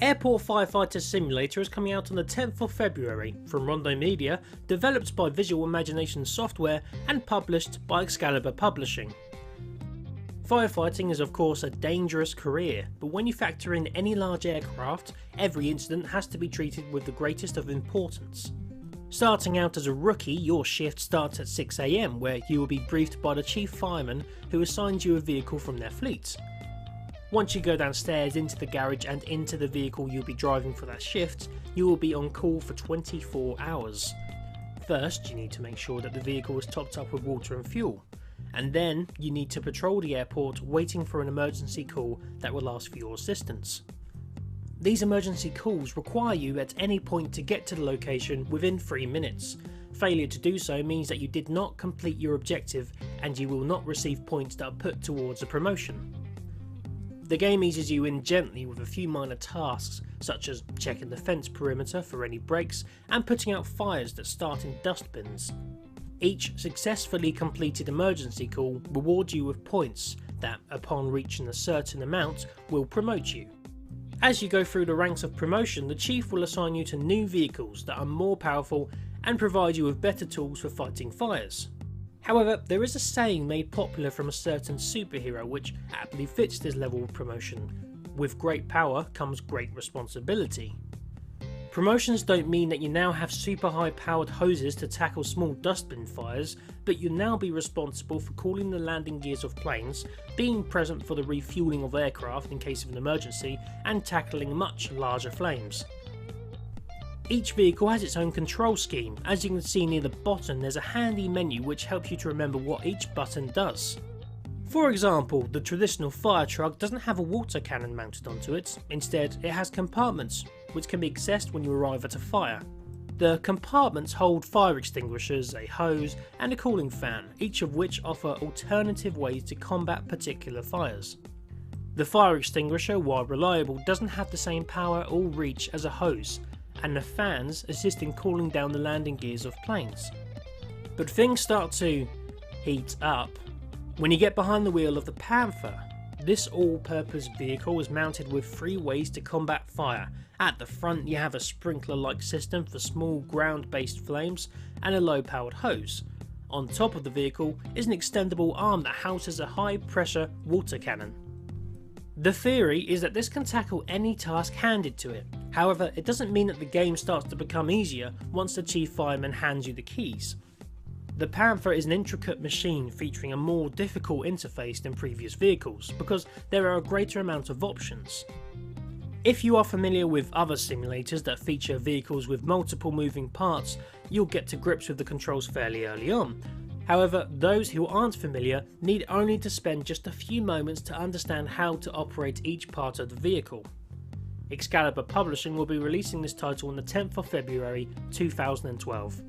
Airport Firefighter Simulator is coming out on the 10th of February from Rondo Media, developed by Visual Imagination Software and published by Excalibur Publishing. Firefighting is of course a dangerous career, but when you factor in any large aircraft, every incident has to be treated with the greatest of importance. Starting out as a rookie, your shift starts at 6 AM, where you will be briefed by the chief fireman who assigns you a vehicle from their fleet. Once you go downstairs into the garage and into the vehicle you'll be driving for that shift, you will be on call for 24 hours. First, you need to make sure that the vehicle is topped up with water and fuel, and then you need to patrol the airport waiting for an emergency call that will last for your assistance. These emergency calls require you at any point to get to the location within 3 minutes. Failure to do so means that you did not complete your objective and you will not receive points that are put towards a promotion. The game eases you in gently with a few minor tasks, such as checking the fence perimeter for any breaks and putting out fires that start in dustbins. Each successfully completed emergency call rewards you with points that, upon reaching a certain amount, will promote you. As you go through the ranks of promotion, the chief will assign you to new vehicles that are more powerful and provide you with better tools for fighting fires. However, there is a saying made popular from a certain superhero which aptly fits this level of promotion: with great power comes great responsibility. Promotions don't mean that you now have super high powered hoses to tackle small dustbin fires, but you'll now be responsible for cooling the landing gears of planes, being present for the refueling of aircraft in case of an emergency, and tackling much larger flames. Each vehicle has its own control scheme. As you can see near the bottom, there's a handy menu which helps you to remember what each button does. For example, the traditional fire truck doesn't have a water cannon mounted onto it. Instead, it has compartments, which can be accessed when you arrive at a fire. The compartments hold fire extinguishers, a hose, and a cooling fan, each of which offer alternative ways to combat particular fires. The fire extinguisher, while reliable, doesn't have the same power or reach as a hose, and the fans assist in cooling down the landing gears of planes. But things start to heat up when you get behind the wheel of the Panther. This all-purpose vehicle is mounted with 3 ways to combat fire. At the front you have a sprinkler-like system for small ground-based flames and a low-powered hose. On top of the vehicle is an extendable arm that houses a high-pressure water cannon. The theory is that this can tackle any task handed to it. However, it doesn't mean that the game starts to become easier once the chief fireman hands you the keys. The Panther is an intricate machine featuring a more difficult interface than previous vehicles because there are a greater amount of options. If you are familiar with other simulators that feature vehicles with multiple moving parts, you'll get to grips with the controls fairly early on. However, those who aren't familiar need only to spend just a few moments to understand how to operate each part of the vehicle. Excalibur Publishing will be releasing this title on the 10th of February 2012.